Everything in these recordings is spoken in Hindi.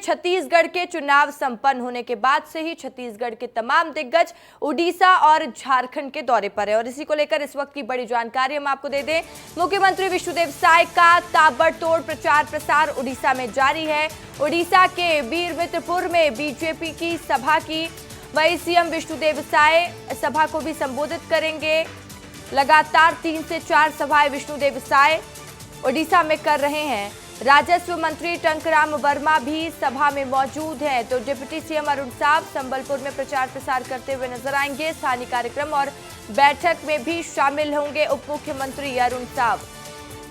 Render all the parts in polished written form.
छत्तीसगढ़ के चुनाव संपन्न होने के बाद से ही छत्तीसगढ़ के तमाम दिग्गज उड़ीसा और झारखंड के दौरे पर है और इसी को लेकर इस वक्त की बड़ी जानकारी हम आपको दे दें। मुख्यमंत्री विष्णुदेव साय का ताबड़तोड़ प्रचार प्रसार उड़ीसा में जारी है। उड़ीसा के वीरमित्रपुर में बीजेपी की सभा की, वहीं सीएम विष्णुदेव साय सभा को भी संबोधित करेंगे। लगातार 3 से 4 सभाएं विष्णुदेव साय उड़ीसा में कर रहे हैं। राजस्व मंत्री टंकराम वर्मा भी सभा में मौजूद हैं, तो डिप्टी सीएम अरुण साव संबलपुर में प्रचार प्रसार करते हुए नजर आएंगे। स्थानीय कार्यक्रम और बैठक में भी शामिल होंगे उप मुख्यमंत्री अरुण साव।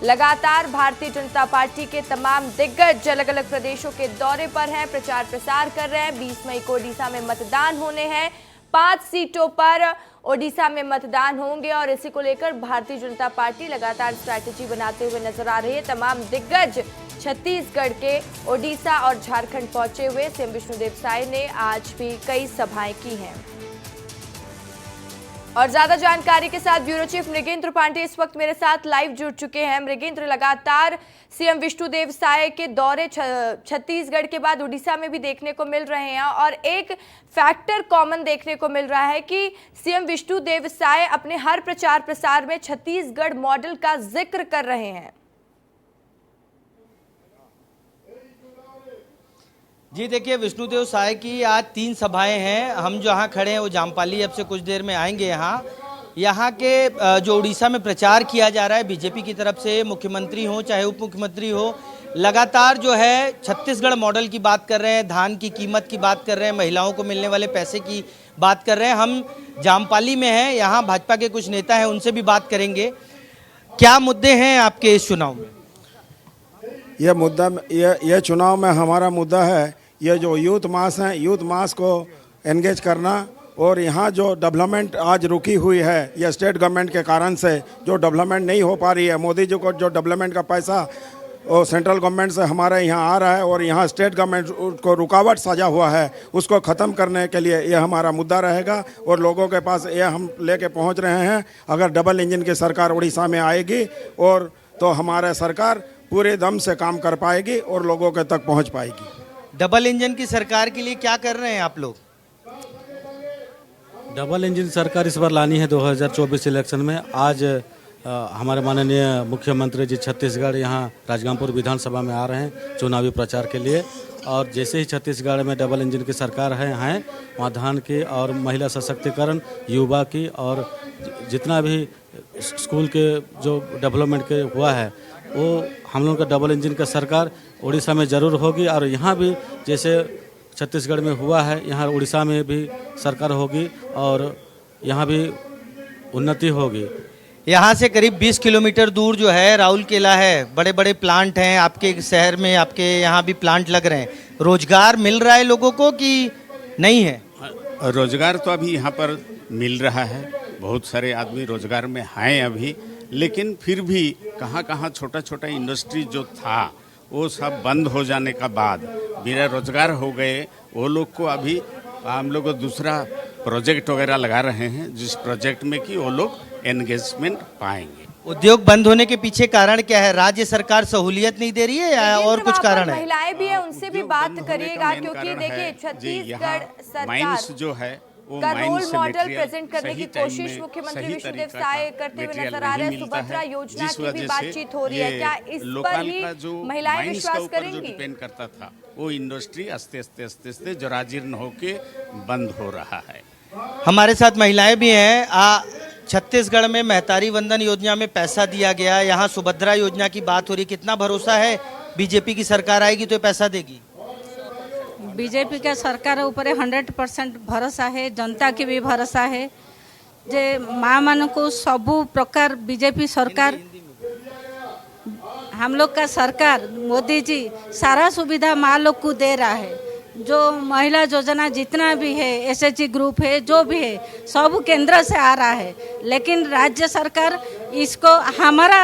लगातार भारतीय जनता पार्टी के तमाम दिग्गज अलग अलग प्रदेशों के दौरे पर हैं, प्रचार प्रसार कर रहे हैं। 20 मई को ओडिशा में मतदान होने हैं। 5 सीटों पर ओडिशा में मतदान होंगे और इसी को लेकर भारतीय जनता पार्टी लगातार स्ट्रैटेजी बनाते हुए नजर आ रही है। तमाम दिग्गज छत्तीसगढ़ के ओडिशा और झारखंड पहुंचे हुए सीएम विष्णुदेव साय ने आज भी कई सभाएं की हैं। और ज्यादा जानकारी के साथ ब्यूरो चीफ मृगेंद्र पांडे इस वक्त मेरे साथ लाइव जुड़ चुके हैं। मृगेंद्र, लगातार सीएम विष्णुदेव साय के दौरे छत्तीसगढ़ के बाद उड़ीसा में भी देखने को मिल रहे हैं और एक फैक्टर कॉमन देखने को मिल रहा है कि सीएम विष्णुदेव साय अपने हर प्रचार प्रसार में छत्तीसगढ़ मॉडल का जिक्र कर रहे हैं। जी देखिए, विष्णुदेव साय की आज 3 सभाएं हैं। हम जहां खड़े हैं वो जामपाली, अब से कुछ देर में आएंगे। यहाँ के जो उड़ीसा में प्रचार किया जा रहा है बीजेपी की तरफ से, मुख्यमंत्री हो चाहे उप मुख्यमंत्री हो, लगातार जो है छत्तीसगढ़ मॉडल की बात कर रहे हैं, धान की कीमत की बात कर रहे हैं, महिलाओं को मिलने वाले पैसे की बात कर रहे हैं। हम जामपाली में हैं, यहाँ भाजपा के कुछ नेता हैं, उनसे भी बात करेंगे। क्या मुद्दे हैं आपके इस चुनाव में? यह चुनाव में हमारा मुद्दा है ये जो यूथ मास है, यूथ मास को एंगेज करना और यहाँ जो डेवलपमेंट आज रुकी हुई है यह स्टेट गवर्नमेंट के कारण से जो डेवलपमेंट नहीं हो पा रही है। मोदी जी को जो डेवलपमेंट का पैसा और सेंट्रल गवर्नमेंट से हमारे यहाँ आ रहा है और यहाँ स्टेट गवर्नमेंट को रुकावट सजा हुआ है, उसको ख़त्म करने के लिए यह हमारा मुद्दा रहेगा और लोगों के पास यह हम लेके पहुँच रहे हैं। अगर डबल इंजन की सरकार उड़ीसा में आएगी और तो हमारा सरकार पूरे दम से काम कर पाएगी और लोगों के तक पहुँच पाएगी। डबल इंजन की सरकार के लिए क्या कर रहे हैं आप लोग? डबल इंजन सरकार इस बार लानी है 2024 इलेक्शन में। आज हमारे माननीय मुख्यमंत्री जी छत्तीसगढ़ यहाँ राजगांगपुर विधानसभा में आ रहे हैं चुनावी प्रचार के लिए और जैसे ही छत्तीसगढ़ में डबल इंजन की सरकार है वहाँ धान की और महिला सशक्तिकरण, युवा की और जितना भी स्कूल के जो डेवलपमेंट के हुआ है वो हम लोग का डबल इंजन का सरकार उड़ीसा में ज़रूर होगी और यहाँ भी जैसे छत्तीसगढ़ में हुआ है यहाँ उड़ीसा में भी सरकार होगी और यहाँ भी उन्नति होगी। यहाँ से करीब 20 किलोमीटर दूर जो है राउरकेला है, बड़े बड़े प्लांट हैं आपके शहर में, आपके यहाँ भी प्लांट लग रहे हैं। रोजगार मिल रहा है लोगों को कि नहीं है? रोजगार तो अभी यहाँ पर मिल रहा है, बहुत सारे आदमी रोजगार में हैं अभी, लेकिन फिर भी कहाँ कहाँ छोटा छोटा इंडस्ट्री जो था वो सब बंद हो जाने का बाद बिना रोजगार हो गए। वो लोग को अभी हम लोग दूसरा प्रोजेक्ट वगैरह लगा रहे हैं जिस प्रोजेक्ट में कि वो लोग एंगेजमेंट पाएंगे। उद्योग बंद होने के पीछे कारण क्या है? राज्य सरकार सहूलियत नहीं दे रही है या और कुछ कारण है? महिलाएं भी है, उनसे भी बात करिएगा क्योंकि देखिए छत्तीसगढ़ सरकार जो है का रोल मॉडल प्रेजेंट करने की कोशिश मुख्यमंत्री विष्णुदेव साय करते हुए नजर आ रहे हैं। सुभद्रा योजना की भी बातचीत हो रही है, क्या इस पर भी महिलाएं विश्वास करेंगी? डिपेंड करता था वो इंडस्ट्री आस्ते आस्ते जराजीर्ण होके बंद हो रहा है। हमारे साथ महिलाएं भी हैं। छत्तीसगढ़ में महतारी वंदन योजना में पैसा दिया गया, यहाँ सुभद्रा योजना की बात हो रही, कितना भरोसा है बीजेपी की सरकार आएगी तो पैसा देगी? बीजेपी के सरकार ऊपर 100% भरोसा है, जनता की भी भरोसा है। जे माँ मान को सबू प्रकार बीजेपी सरकार, हम लोग का सरकार मोदी जी सारा सुविधा माँ लोग को दे रहा है। जो महिला योजना जितना भी है, एसएचजी ग्रुप है, जो भी है सब केंद्र से आ रहा है, लेकिन राज्य सरकार इसको हमारा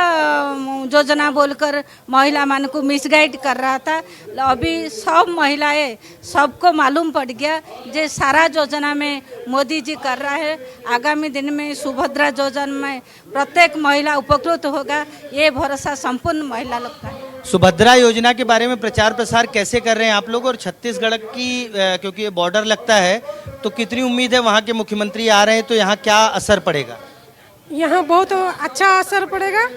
योजना बोलकर महिला मान को मिसगाइड कर रहा था। अभी सब महिलाएं सबको मालूम पड़ गया जे सारा योजना में मोदी जी कर रहा है। आगामी दिन में सुभद्रा योजना में प्रत्येक महिला उपकृत होगा, ये भरोसा संपूर्ण महिला लोग का है। सुभद्रा योजना के बारे में प्रचार प्रसार कैसे कर रहे हैं आप लोग, और छत्तीसगढ़ की क्योंकि ये बॉर्डर लगता है तो कितनी उम्मीद है वहाँ के मुख्यमंत्री आ रहे हैं तो यहाँ क्या असर पड़ेगा? यहाँ बहुत अच्छा असर पड़ेगा।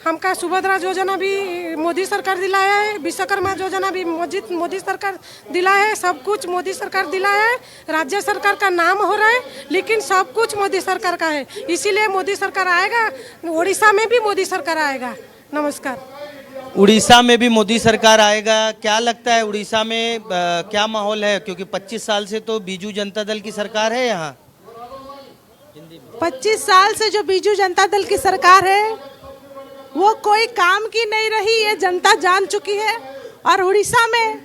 हमका सुभद्रा योजना भी मोदी सरकार दिलाया है, विश्वकर्मा योजना भी मोदी सरकार दिलाया है, सब कुछ मोदी सरकार दिलाया है। राज्य सरकार का नाम हो रहा है लेकिन सब कुछ मोदी सरकार का है, इसीलिए मोदी सरकार आएगा। उड़ीसा में भी मोदी सरकार आएगा। नमस्कार। उड़ीसा में भी मोदी सरकार आएगा, क्या लगता है उड़ीसा में क्या माहौल है, क्योंकि 25 साल से तो बीजू जनता दल की सरकार है यहाँ। 25 साल से जो बीजू जनता दल की सरकार है वो कोई काम की नहीं रही, ये जनता जान चुकी है। और उड़ीसा में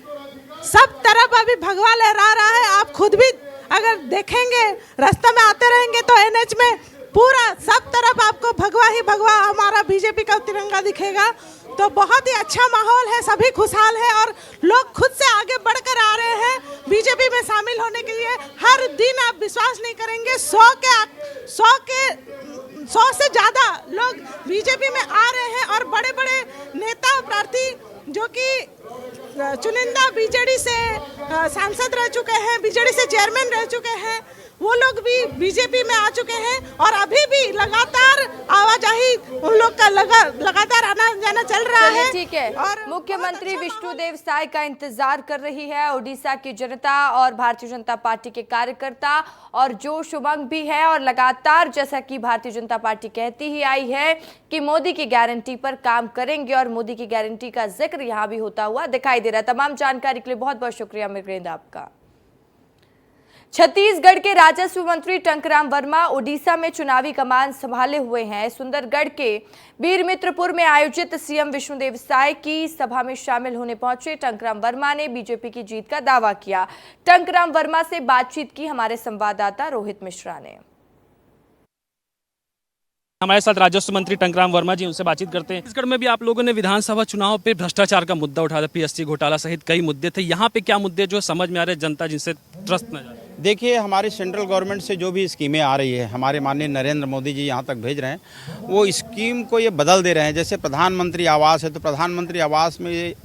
सब तरफ अभी भगवा लहरा रहा है। आप खुद भी अगर देखेंगे, रास्ते में आते रहेंगे तो एनएच में पूरा सब तरफ आपको भगवा ही भगवा हमारा बीजेपी का तिरंगा दिखेगा। तो बहुत ही अच्छा माहौल है, सभी खुशहाल है और लोग खुद से आगे बढ़कर आ रहे हैं बीजेपी में शामिल होने के लिए। हर दिन आप विश्वास नहीं करेंगे 100 से ज़्यादा लोग बीजेपी में आ रहे हैं और बड़े बड़े नेता प्रार्थी जो कि चुनिंदा बीजेडी से सांसद रह चुके हैं, बीजेडी से चेयरमैन रह चुके हैं, वो लोग भी बीजेपी में आ चुके हैं और अभी भी लगातार आवाजाही उन लोग का लगातार आना जाना चल रहा है। ठीक है, और मुख्यमंत्री विष्णुदेव साय का इंतजार कर रही है उड़ीसा की जनता और भारतीय जनता पार्टी के कार्यकर्ता, और जोश उमंग भी है। और लगातार जैसा कि भारतीय जनता पार्टी कहती ही आई है कि मोदी की गारंटी पर काम करेंगे, और मोदी की गारंटी का जिक्र यहाँ भी होता हुआ दिखाई दे रहा है। तमाम जानकारी के लिए बहुत बहुत शुक्रिया मृगेंद्र आपका। छत्तीसगढ़ के राजस्व मंत्री टंकराम वर्मा उड़ीसा में चुनावी कमान संभाले हुए हैं। सुंदरगढ़ के वीरमित्रपुर में आयोजित सीएम विष्णुदेव साय की सभा में शामिल होने पहुंचे टंकराम वर्मा ने बीजेपी की जीत का दावा किया। टंकराम वर्मा से बातचीत की हमारे संवाददाता रोहित मिश्रा ने। हमारे साथ राजस्व मंत्री टंकराम वर्मा जी, उनसे बातचीत करते हैं। छत्तीसगढ़ में भी आप लोगों ने विधानसभा चुनाव पे भ्रष्टाचार का मुद्दा उठाया था, पीएससी घोटाला सहित कई मुद्दे थे। यहाँ पे क्या मुद्दे जो समझ में आ रहे जनता जिनसे त्रस्त न जाए? देखिए, हमारी सेंट्रल गवर्नमेंट से जो भी स्कीमें आ रही है, हमारे माननीय नरेंद्र मोदी जी यहाँ तक भेज रहे हैं, वो स्कीम को ये बदल दे रहे हैं। जैसे प्रधानमंत्री आवास है तो प्रधानमंत्री आवास में ये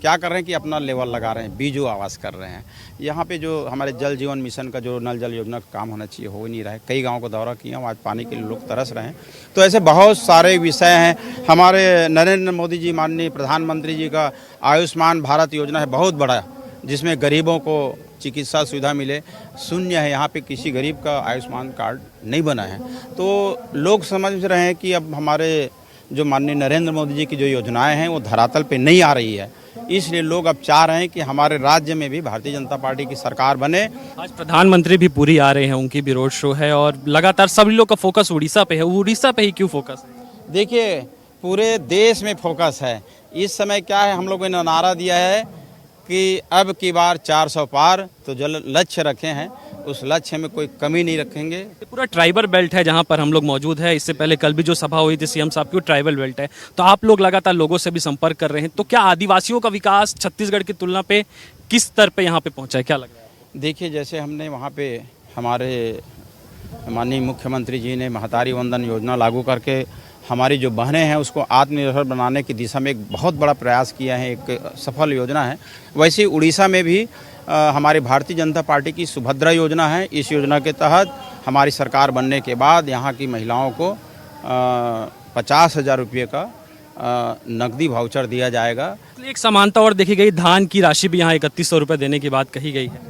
क्या कर रहे हैं कि अपना लेवल लगा रहे हैं, बीजू आवास कर रहे हैं। यहाँ पे जो हमारे जल जीवन मिशन का जो नल जल योजना का काम होना चाहिए हो ही नहीं रहा है। कई गाँव को दौरा किया हूँ, आज पानी के लिए लोग तरस रहे हैं। तो ऐसे बहुत सारे विषय हैं। हमारे नरेंद्र मोदी जी माननीय प्रधानमंत्री जी का आयुष्मान भारत योजना है बहुत बड़ा, जिसमें गरीबों को चिकित्सा सुविधा मिले। शून्य है, यहाँ पे किसी गरीब का आयुष्मान कार्ड नहीं बना है। तो लोग समझ रहे हैं कि अब हमारे जो माननीय नरेंद्र मोदी जी की जो योजनाएं हैं वो धरातल पे नहीं आ रही है, इसलिए लोग अब चाह रहे हैं कि हमारे राज्य में भी भारतीय जनता पार्टी की सरकार बने। आज प्रधानमंत्री भी पूरी आ रहे हैं, उनकी भी रोड शो है और लगातार सभी लोग का फोकस उड़ीसा पे है। उड़ीसा पे ही क्यों फोकस है? देखिए, पूरे देश में फोकस है। इस समय क्या है, हम लोगों ने नारा दिया है कि अब की बार 400 पार, तो जो लक्ष्य रखे हैं उस लक्ष्य में कोई कमी नहीं रखेंगे। पूरा ट्राइबल बेल्ट है जहां पर हम लोग मौजूद है। इससे पहले कल भी जो सभा हुई थी सीएम साहब की, ट्राइबल बेल्ट है। तो आप लोग लगातार लोगों से भी संपर्क कर रहे हैं, तो क्या आदिवासियों का विकास छत्तीसगढ़ की तुलना पे किस स्तर पे यहाँ पे पहुँचा है, क्या लग रहा है? देखिए, जैसे हमने वहाँ पे हमारे माननीय मुख्यमंत्री जी ने महतारी वंदन योजना लागू करके हमारी जो बहनें हैं उसको आत्मनिर्भर बनाने की दिशा में एक बहुत बड़ा प्रयास किया है, एक सफल योजना है। वैसे उड़ीसा में भी हमारी भारतीय जनता पार्टी की सुभद्रा योजना है। इस योजना के तहत हमारी सरकार बनने के बाद यहाँ की महिलाओं को 50,000 रुपये का नकदी वाउचर दिया जाएगा। एक समानता और देखी गई, धान की राशि भी यहाँ 3100 रुपये देने की बात कही गई है।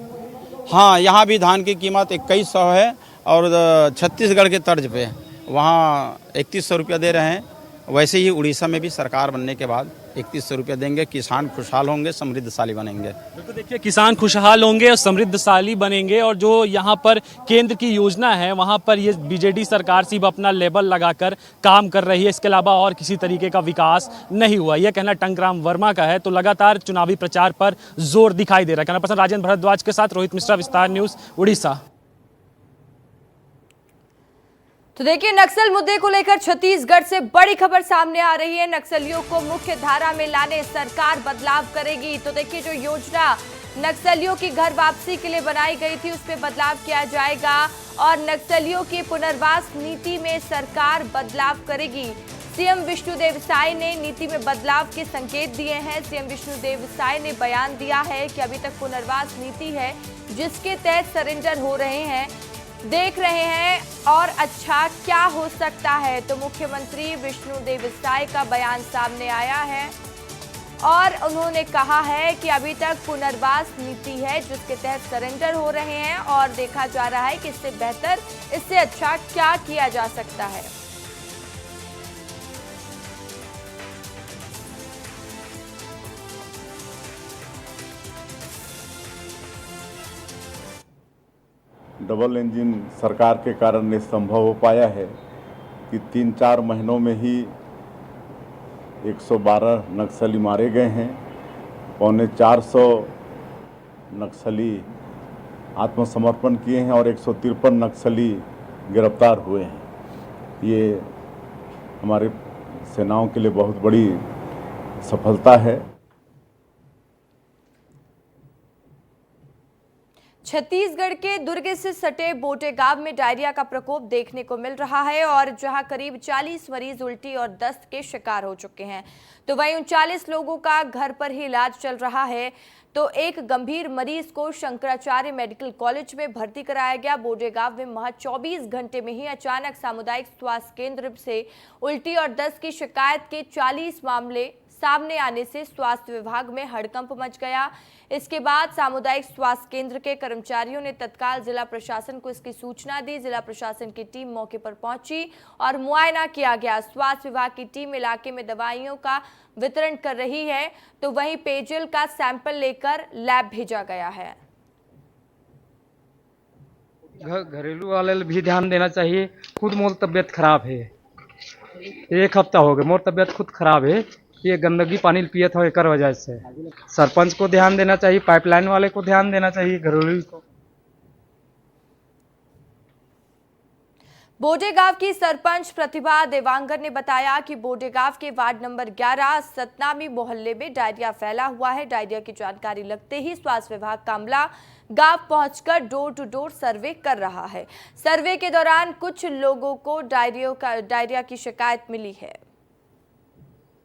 हाँ, यहाँ भी धान की कीमत 2100 है और छत्तीसगढ़ के तर्ज पे वहाँ 3100 रुपया दे रहे हैं। वैसे ही उड़ीसा में भी सरकार बनने के बाद 3100 रुपया देंगे। किसान खुशहाल होंगे, समृद्धशाली बनेंगे। तो देखिए, किसान खुशहाल होंगे और समृद्धशाली बनेंगे। और जो यहाँ पर केंद्र की योजना है वहाँ पर ये बीजेडी सरकार सिर्फ अपना लेबल लगाकर काम कर रही है, इसके अलावा और किसी तरीके का विकास नहीं हुआ। यह कहना टंकराम वर्मा का है। तो लगातार चुनावी प्रचार पर जोर दिखाई दे रहा है। कैमरा पर्सन राजेंद्र भारद्वाज के साथ रोहित मिश्रा, विस्तार न्यूज़, उड़ीसा। तो देखिए, नक्सल मुद्दे को लेकर छत्तीसगढ़ से बड़ी खबर सामने आ रही है। नक्सलियों को मुख्य धारा में लाने सरकार बदलाव करेगी। तो देखिए, जो योजना नक्सलियों की घर वापसी के लिए बनाई गई थी उस पर बदलाव किया जाएगा और नक्सलियों की पुनर्वास नीति में सरकार बदलाव करेगी। सीएम विष्णुदेव साय ने नीति में बदलाव के संकेत दिए हैं। सीएम विष्णुदेव साय ने बयान दिया है कि अभी तक पुनर्वास नीति है जिसके तहत सरेंडर हो रहे हैं, देख रहे हैं और अच्छा क्या हो सकता है। तो मुख्यमंत्री विष्णुदेव साय का बयान सामने आया है और उन्होंने कहा है कि अभी तक पुनर्वास नीति है जिसके तहत सरेंडर हो रहे हैं और देखा जा रहा है कि इससे बेहतर, इससे अच्छा क्या किया जा सकता है। डबल इंजन सरकार के कारण ये संभव हो पाया है कि 3-4 महीनों में ही 112 नक्सली मारे गए हैं, 450 नक्सली आत्मसमर्पण किए हैं और 153 नक्सली गिरफ्तार हुए हैं। ये हमारे सेनाओं के लिए बहुत बड़ी सफलता है। छत्तीसगढ़ के दुर्ग से सटे बोटे गांव में डायरिया का प्रकोप देखने को मिल रहा है और जहां करीब 40 मरीज उल्टी और दस्त के शिकार हो चुके हैं, तो वहीं 39 लोगों का घर पर ही इलाज चल रहा है। तो एक गंभीर मरीज को शंकराचार्य मेडिकल कॉलेज में भर्ती कराया गया। बोटे गांव में महज 24 घंटे में ही अचानक सामुदायिक स्वास्थ्य केंद्र से उल्टी और दस्त की शिकायत के 40 मामले सामने आने से स्वास्थ्य विभाग में हड़कंप मच गया। इसके बाद सामुदायिक स्वास्थ्य केंद्र के कर्मचारियों ने तत्काल जिला प्रशासन को इसकी सूचना दी। जिला प्रशासन की टीम मौके पर पहुंची और मुआयना किया गया। स्वास्थ्य विभाग की टीम इलाके में दवाइयों का वितरण कर रही है, तो वहीं पेयजल का सैंपल लेकर लैब भेजा गया है। घरेलू वाले भी ध्यान देना चाहिए। खुद मोर तबीयत खराब है, 1 हफ्ता हो गया मोर तबीयत खुद खराब है। ये गंदगी पानी पियत हो एकर वजह से सरपंच को ध्यान देना चाहिए, पाइपलाइन वाले को ध्यान देना चाहिए, घरेलू को। बोडेगांव की सरपंच प्रतिभा देवांगर ने बताया कि बोडेगांव के वार्ड नंबर 11 सतनामी मोहल्ले में डायरिया फैला हुआ है। डायरिया की जानकारी लगते ही स्वास्थ्य विभाग का अमला गांव पहुंचकर डोर टू डोर सर्वे कर रहा है। सर्वे के दौरान कुछ लोगों को डायरिया की शिकायत मिली है।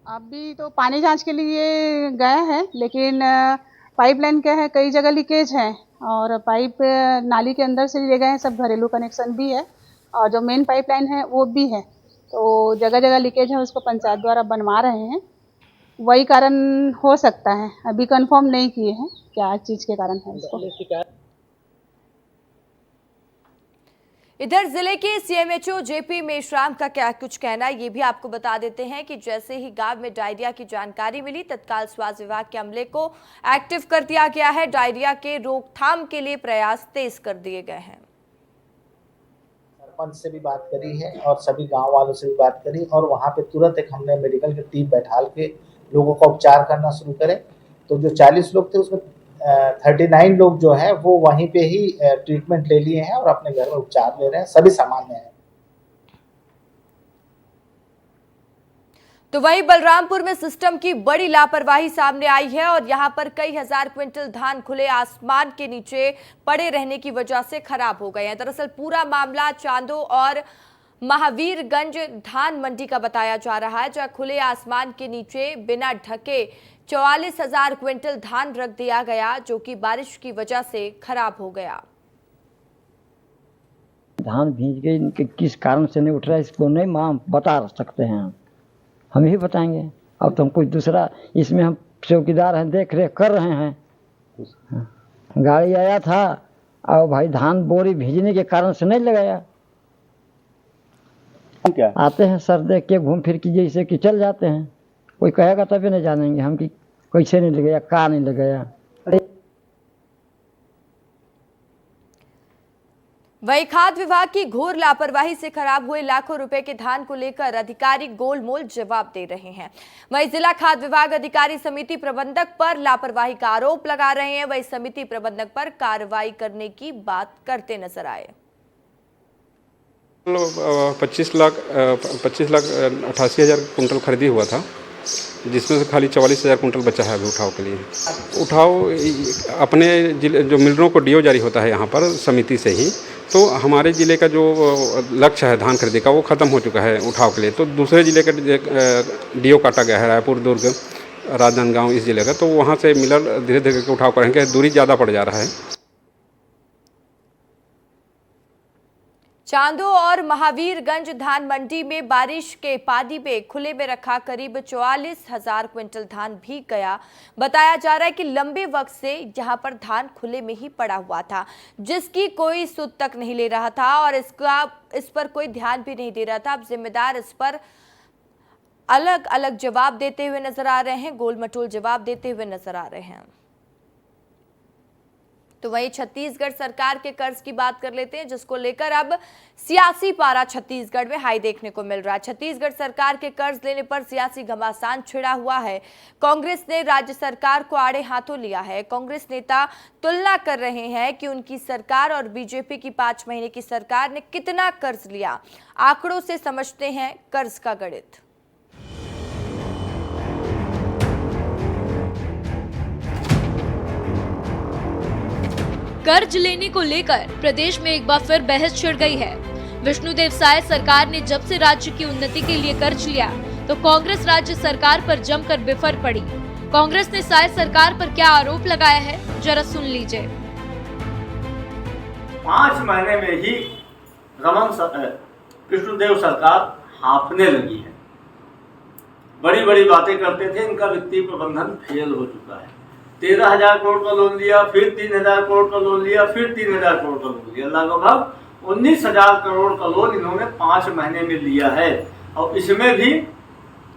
अभी तो पानी जांच के लिए गए हैं, लेकिन पाइपलाइन क्या है, कई जगह लीकेज है और पाइप नाली के अंदर से ले गए हैं। सब घरेलू कनेक्शन भी है और जो मेन पाइपलाइन है वो भी है, तो जगह जगह लीकेज है, उसको पंचायत द्वारा बनवा रहे हैं। वही कारण हो सकता है, अभी कंफर्म नहीं किए हैं क्या चीज़ के कारण है इसको। इधर जिले के सीएमएचओ जेपी मेश्राम का क्या कुछ कहना है, ये भी आपको बता देते हैं कि जैसे ही गांव में डायरिया की जानकारी मिली, तत्काल स्वास्थ्य विभाग के अमले को एक्टिव कर दिया गया है। डायरिया के रोकथाम के लिए प्रयास तेज कर दिए गए हैं। सरपंच से भी बात करी है और सभी गांव वालों से भी बात करी और वहां पे तुरंत एक हमने मेडिकल की टीम बैठाल के लोगों का उपचार करना शुरू करे। तो जो 40 लोग थे उसमें 39 लोग जो है वो वहीं पे ही ट्रीटमेंट ले लिए हैं और अपने घर में उपचार ले रहे हैं, सभी सामान्य हैं। तो वहीं बलरामपुर में सिस्टम की बड़ी लापरवाही सामने आई है और यहां पर कई हजार क्विंटल धान खुले आसमान के नीचे पड़े रहने की वजह से खराब हो गए हैं। दरअसल पूरा मामला चांदो और महावीरगंज धान मंडी का बताया जा रहा है, जहां खुले आसमान के नीचे बिना ढके 44,000 क्विंटल धान रख दिया गया, जो कि बारिश की वजह से खराब हो गया। धान भीज गई, किस कारण से नहीं उठ रहा है इसको नहीं माम बता सकते हैं, हम ही बताएंगे। अब तो हम कुछ दूसरा, इसमें हम चौकीदार हैं, देख रेख कर रहे हैं। गाड़ी आया था और भाई धान बोरी भेजने के कारण से नहीं लगाया। क्या आते हैं सर, देख के घूम फिर के जैसे कि चल जाते हैं। कोई कहेगा तभी नहीं जानेंगे हम कि कैसे नहीं लगाया, का नहीं लगाया। वही खाद्य विभाग की घोर लापरवाही से खराब हुए लाखों रुपए के धान को लेकर अधिकारी गोलमोल जवाब दे रहे हैं। वही जिला खाद्य विभाग अधिकारी समिति प्रबंधक पर लापरवाही का आरोप लगा रहे हैं। वही समिति प्रबंधक पर कार्रवाई करने की बात करते नजर आए। 25 लाख 88,000 कुंटल खरीदी हुआ था, जिसमें से खाली 44,000 कुंटल बचा है अभी उठाव के लिए। उठाव अपने जिले जो मिलरों को डीओ जारी होता है यहाँ पर समिति से ही, तो हमारे ज़िले का जो लक्ष्य है धान खरीदे का वो ख़त्म हो चुका है उठाव के लिए। तो दूसरे ज़िले का डीओ काटा गया है, रायपुर, दुर्ग, राजनांदगांव इस ज़िले का, तो वहाँ से मिलर धीरे धीरे करके उठाव करेंगे। दूरी ज़्यादा पड़ जा रहा है। चांदो और महावीरगंज धान मंडी में बारिश के पानी में खुले में रखा करीब 44,000 क्विंटल धान भीग गया। बताया जा रहा है कि लंबे वक्त से यहां पर धान खुले में ही पड़ा हुआ था, जिसकी कोई सुध तक नहीं ले रहा था और इस पर कोई ध्यान भी नहीं दे रहा था। अब जिम्मेदार इस पर अलग अलग जवाब देते हुए नजर आ रहे हैं, गोल मटोल जवाब देते हुए नजर आ रहे हैं। तो वहीं छत्तीसगढ़ सरकार के कर्ज की बात कर लेते हैं, जिसको लेकर अब सियासी पारा छत्तीसगढ़ में हाई देखने को मिल रहा है। छत्तीसगढ़ सरकार के कर्ज लेने पर सियासी घमासान छिड़ा हुआ है। कांग्रेस ने राज्य सरकार को आड़े हाथों लिया है। कांग्रेस नेता तुलना कर रहे हैं कि उनकी सरकार और बीजेपी की 5 महीने की सरकार ने कितना कर्ज लिया। आंकड़ों से समझते हैं कर्ज का गणित। कर्ज लेने को लेकर प्रदेश में एक बार फिर बहस छिड़ गई है। विष्णुदेव साय सरकार ने जब से राज्य की उन्नति के लिए कर्ज लिया तो कांग्रेस राज्य सरकार पर जमकर बिफर पड़ी। कांग्रेस ने साय सरकार पर क्या आरोप लगाया है, जरा सुन लीजिए। 5 महीने में ही विष्णुदेव सरकार हांफने लगी है। बड़ी बड़ी बातें करते थे, इनका वित्तीय प्रबंधन फेल हो चुका है। 13,000 करोड़ का लोन लिया, फिर 3,000 करोड़ का लोन लिया, फिर 3,000 करोड़ का लोन लिया। लगभग 19,000 करोड़ का लोन इन्होंने 5 महीने में लिया है। और इसमें भी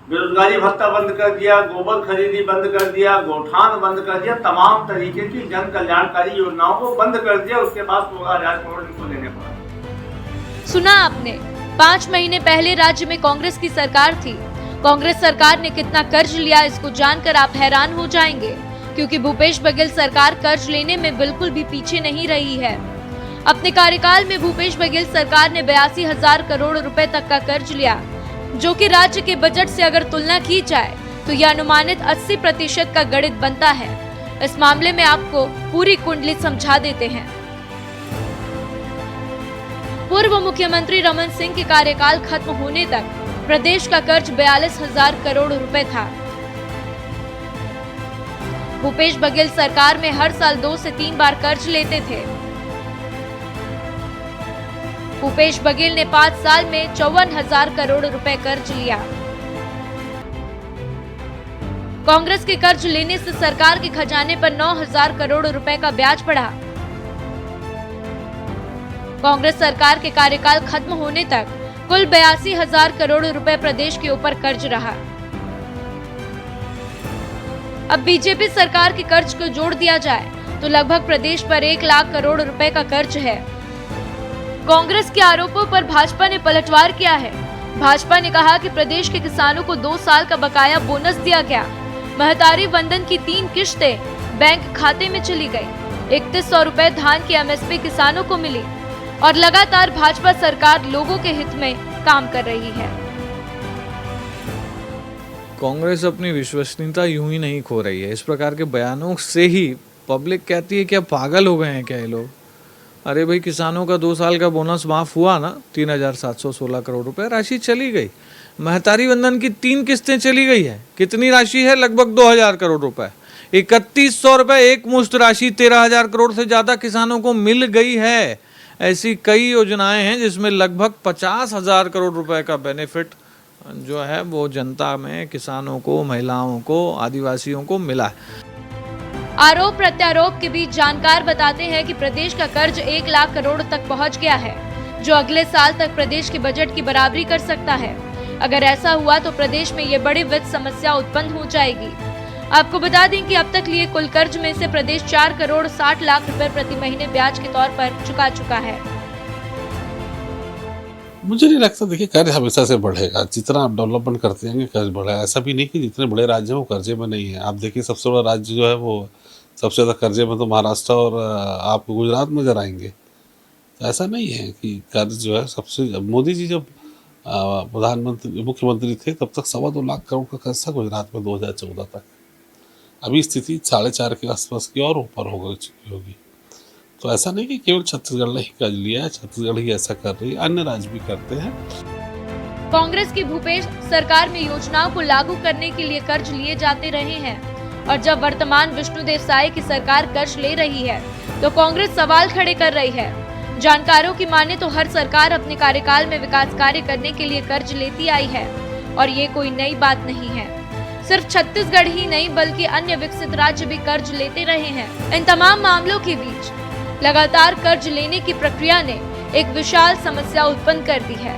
बेरोजगारी भत्ता बंद कर दिया, गोबर खरीदी बंद कर दिया, गौठान बंद कर दिया, तमाम तरीके की जन कल्याणकारी योजनाओं को बंद कर दिया। उसके बाद 16,000 करोड़ इनको लेने पड़ा। सुना आपने, 5 महीने पहले राज्य में कांग्रेस की सरकार थी। कांग्रेस सरकार ने कितना कर्ज लिया, इसको जानकर आप हैरान हो जाएंगे, क्योंकि भूपेश बघेल सरकार कर्ज लेने में बिल्कुल भी पीछे नहीं रही है। अपने कार्यकाल में भूपेश बघेल सरकार ने 82,000 करोड़ रुपए तक का कर्ज लिया, जो कि राज्य के बजट से अगर तुलना की जाए तो यह अनुमानित 80% का गणित बनता है। इस मामले में आपको पूरी कुंडली समझा देते हैं। पूर्व मुख्यमंत्री रमन सिंह के कार्यकाल खत्म होने तक प्रदेश का कर्ज 42,000 करोड़ रुपए था। भूपेश बघेल सरकार में हर साल 2 से 3 बार कर्ज लेते थे। भूपेश बघेल ने 5 साल में 54,000 करोड़ रुपए कर्ज लिया। कांग्रेस के कर्ज लेने से सरकार के खजाने पर 9,000 करोड़ रुपए का ब्याज पड़ा। कांग्रेस सरकार के कार्यकाल खत्म होने तक कुल 82,000 करोड़ रुपए प्रदेश के ऊपर कर्ज रहा। अब बीजेपी सरकार के कर्ज को जोड़ दिया जाए तो लगभग प्रदेश पर 1 लाख करोड़ रुपए का कर्ज है। कांग्रेस के आरोपों पर भाजपा ने पलटवार किया है। भाजपा ने कहा कि प्रदेश के किसानों को 2 साल का बकाया बोनस दिया गया। महतारी वंदन की 3 किश्तें बैंक खाते में चली गई। 3100 रुपए धान की एमएसपी किसानों को मिली और लगातार भाजपा सरकार लोगों के हित में काम कर रही है। कांग्रेस अपनी विश्वसनीयता यूं ही नहीं खो रही है। इस प्रकार के बयानों से ही पब्लिक कहती है क्या पागल हो गए हैं क्या ये लोग। अरे भाई, किसानों का 2 साल का बोनस माफ हुआ ना, 3,716 करोड़ रुपए राशि चली गई। महतारी वंदन की 3 किस्तें चली गई है। कितनी राशि है? लगभग 2,000 करोड़ रुपए। 3,100 रुपए एक मुश्त राशि 13,000 करोड़ से ज्यादा किसानों को मिल गई है। ऐसी कई योजनाएं हैं जिसमें लगभग 50,000 करोड़ रुपए का बेनिफिट जो है वो जनता में, किसानों को, महिलाओं को, आदिवासियों को मिला है। आरोप प्रत्यारोप के बीच जानकार बताते हैं कि प्रदेश का कर्ज 1 लाख करोड़ तक पहुंच गया है, जो अगले साल तक प्रदेश के बजट की बराबरी कर सकता है। अगर ऐसा हुआ तो प्रदेश में ये बड़ी वित्त समस्या उत्पन्न हो जाएगी। आपको बता दें कि अब तक लिए कुल कर्ज में से प्रदेश 4 करोड़ 60 लाख रुपए प्रति महीने ब्याज के तौर पर चुका चुका है। मुझे नहीं लगता, देखिए कर्ज हमेशा से बढ़ेगा। जितना आप डेवलपमेंट करते हैं कर्ज बढ़ेगा। ऐसा भी नहीं कि जितने बड़े राज्य हैं वो कर्जे में नहीं है। आप देखिए सबसे बड़ा राज्य जो है वो सबसे ज़्यादा कर्जे में तो महाराष्ट्र और आपको गुजरात नजर आएंगे। तो ऐसा नहीं है कि कर्ज जो है सबसे, मोदी जी जब प्रधानमंत्री मुख्यमंत्री थे तब तक 2.25 लाख करोड़ का कर्ज था गुजरात में 2014 तक। अभी स्थिति 4.5 के आसपास की और ऊपर हो चुकी होगी। तो ऐसा नहीं कि केवल छत्तीसगढ़ ने ही कर्ज लिया है, छत्तीसगढ़ ही ऐसा कर रही है, अन्य राज्य भी करते हैं। कांग्रेस की भूपेश सरकार में योजनाओं को लागू करने के लिए कर्ज लिए जाते रहे हैं और जब वर्तमान विष्णुदेव साय की सरकार कर्ज ले रही है तो कांग्रेस सवाल खड़े कर रही है। जानकारों की माने तो हर सरकार अपने कार्यकाल में विकास कार्य करने के लिए कर्ज लेती आई है और ये कोई नई बात नहीं है। सिर्फ छत्तीसगढ़ ही नहीं बल्कि अन्य विकसित राज्य भी कर्ज लेते रहे हैं। इन तमाम मामलों के बीच लगातार कर्ज लेने की प्रक्रिया ने एक विशाल समस्या उत्पन्न कर दी है।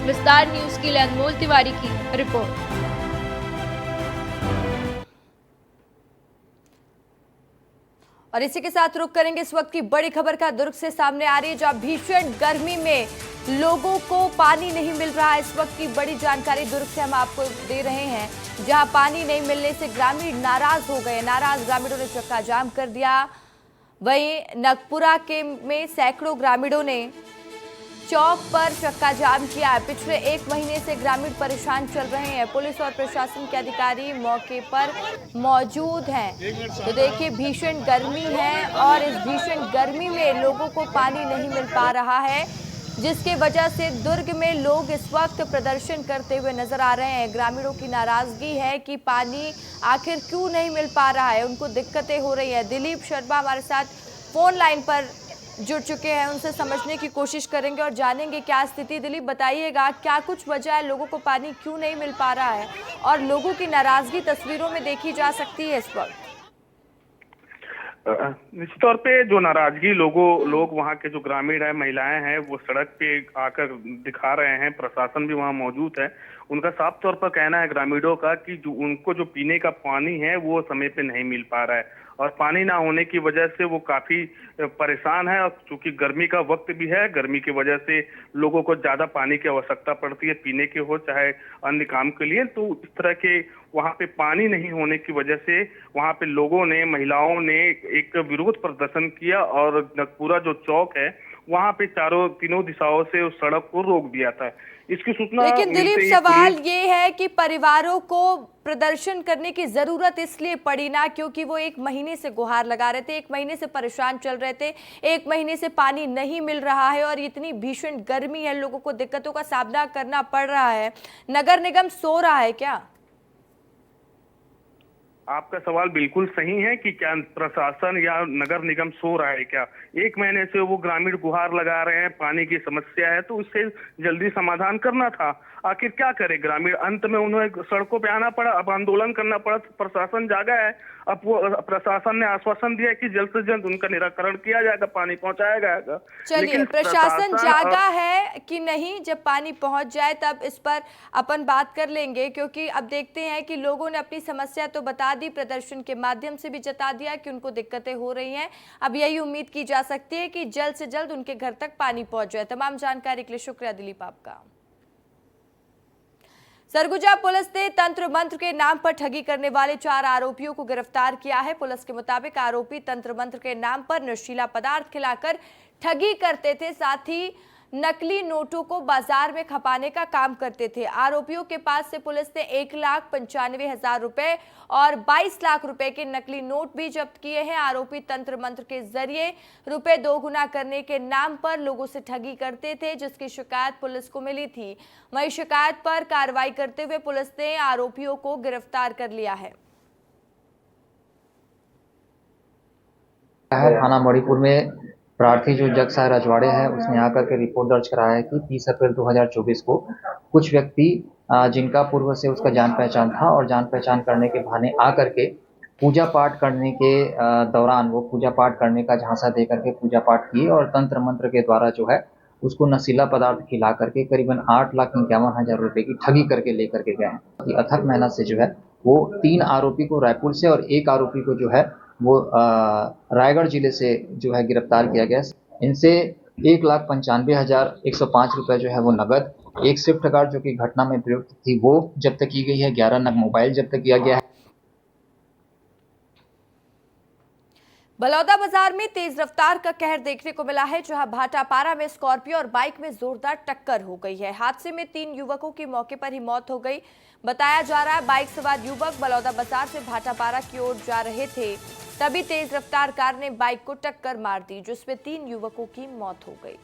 विस्तार न्यूज के लिए अनमोल तिवारी की रिपोर्ट। और इसी के साथ रुक करेंगे इस वक्त की बड़ी खबर का। दुर्ग से सामने आ रही है जहां भीषण गर्मी में लोगों को पानी नहीं मिल रहा है। इस वक्त की बड़ी जानकारी दुर्ग से हम आपको दे रहे हैं, जहां पानी नहीं मिलने से ग्रामीण नाराज हो गए। नाराज ग्रामीणों ने चक्का जाम कर दिया। वहीं नगपुरा के में सैकड़ों ग्रामीणों ने चौक पर चक्का जाम किया है। पिछले 1 महीने से ग्रामीण परेशान चल रहे हैं। पुलिस और प्रशासन के अधिकारी मौके पर मौजूद हैं। तो देखिए भीषण गर्मी है और इस भीषण गर्मी में लोगों को पानी नहीं मिल पा रहा है, जिसके वजह से दुर्ग में लोग इस वक्त प्रदर्शन करते हुए नजर आ रहे हैं। ग्रामीणों की नाराजगी है कि पानी आखिर क्यों नहीं मिल पा रहा है, उनको दिक्कतें हो रही है। दिलीप शर्मा हमारे साथ फोन लाइन पर जुड़ चुके हैं, उनसे समझने की कोशिश करेंगे और जानेंगे क्या स्थिति। दिलीप बताइएगा, क्या कुछ वजह है, लोगों को पानी क्यों नहीं मिल पा रहा है और लोगों की नाराजगी तस्वीरों में देखी जा सकती है इस वक्त? निश्चित तौर पे जो नाराजगी लोग वहाँ के जो ग्रामीण है, महिलाएं हैं, वो सड़क पे आकर दिखा रहे हैं। प्रशासन भी वहाँ मौजूद है। उनका साफ तौर पर कहना है ग्रामीणों का कि जो उनको जो पीने का पानी है वो समय पे नहीं मिल पा रहा है और पानी ना होने की वजह से वो काफी परेशान है। और चूंकि गर्मी का वक्त भी है, गर्मी की वजह से लोगों को ज्यादा पानी की आवश्यकता पड़ती है, पीने के हो चाहे अन्य काम के लिए। तो इस तरह के वहाँ पे पानी नहीं होने की वजह से वहाँ पे लोगों ने, महिलाओं ने एक विरोध प्रदर्शन किया और नगपुरा जो चौक है वहाँ पे तीनों दिशाओं से उस सड़क को रोक दिया था। इसकी सूचना लेकिन दिलीप सवाल ये है कि परिवारों को प्रदर्शन करने की जरूरत इसलिए पड़ी ना क्योंकि वो 1 महीने से गुहार लगा रहे थे, 1 महीने से परेशान चल रहे थे, 1 महीने से पानी नहीं मिल रहा है और इतनी भीषण गर्मी है, लोगों को दिक्कतों का सामना करना पड़ रहा है। नगर निगम सो रहा है क्या? आपका सवाल बिल्कुल सही है कि क्या प्रशासन या नगर निगम सो रहा है क्या? 1 महीने से वो ग्रामीण गुहार लगा रहे हैं, पानी की समस्या है, तो इससे जल्दी समाधान करना था। आखिर क्या करे ग्रामीण? अंत में उन्हें सड़कों पे आना पड़ा, अब आंदोलन करना पड़ा। प्रशासन जागा है, अब वो प्रशासन ने आश्वासन दिया कि जल्द से जल्द उनका निराकरण किया जाएगा, पानी पहुंचाया जाएगा। चलिए, प्रशासन जागा है कि नहीं, जब पानी पहुंच जाए तब इस पर अपन बात कर लेंगे, क्योंकि अब देखते हैं कि लोगों ने अपनी समस्या तो बता दी, प्रदर्शन के माध्यम से भी जता दिया कि उनको दिक्कतें हो रही हैं। अब यही उम्मीद की जा सकती है कि जल्द से जल्द उनके घर तक पानी पहुंच जाए। तमाम जानकारी के लिए शुक्रिया दिलीप आपका। सरगुजा पुलिस ने तंत्र मंत्र के नाम पर ठगी करने वाले 4 आरोपियों को गिरफ्तार किया है। पुलिस के मुताबिक आरोपी तंत्र मंत्र के नाम पर नशीला पदार्थ खिलाकर ठगी करते थे, साथ ही नकली नोटों को बाजार में खपाने का काम करते थे। आरोपियों के पास से पुलिस ने 1,95,000 रुपए और 22 लाख रुपए के नकली नोट भी जब्त किए हैं। आरोपी तंत्र मंत्र के जरिए रुपए 2 गुना करने के नाम पर लोगों से ठगी करते थे, जिसकी शिकायत पुलिस को मिली थी। वहीं शिकायत पर कार्रवाई करते हुए पुलिस ने आरोपियों को गिरफ्तार कर लिया है। थाना मणिपुर में प्रार्थी जो जग साह रजवाड़े है, उसने आकर के रिपोर्ट दर्ज कराया है कि 30 अप्रैल 2024 को कुछ व्यक्ति जिनका पूर्व से उसका जान पहचान था और जान पहचान करने के बहाने आकर के पूजा पाठ करने के दौरान वो पूजा पाठ करने का झांसा दे करके पूजा पाठ किए और तंत्र मंत्र के द्वारा जो है उसको नशीला पदार्थ खिला करके करीबन 8,51,000 रुपए की ठगी करके लेकर के गए हैं। अथक मेहनत से जो है वो 3 आरोपी को रायपुर से और 1 आरोपी को जो है वो रायगढ़ जिले से जो है गिरफ्तार किया गया। इनसे 1,95,105 रुपए जो है वो नगद, 1 स्विफ्ट कार जो कि घटना में प्रयुक्त थी वो जब्त की गई है, 11 नग मोबाइल जब्त किया गया है। बलौदा बाजार में तेज रफ्तार का कहर देखने को मिला है, जहां भाटापारा में स्कॉर्पियो और बाइक में जोरदार टक्कर हो गई है। हादसे में 3 युवकों की मौके पर ही मौत हो गई। बताया जा रहा है बाइक सवार युवक बलौदा बाजार से भाटापारा की ओर जा रहे थे। तभी तेज रफ्तार कार ने बाइक को टक्कर मार दी, जिसमें 3 युवकों की मौत हो गई।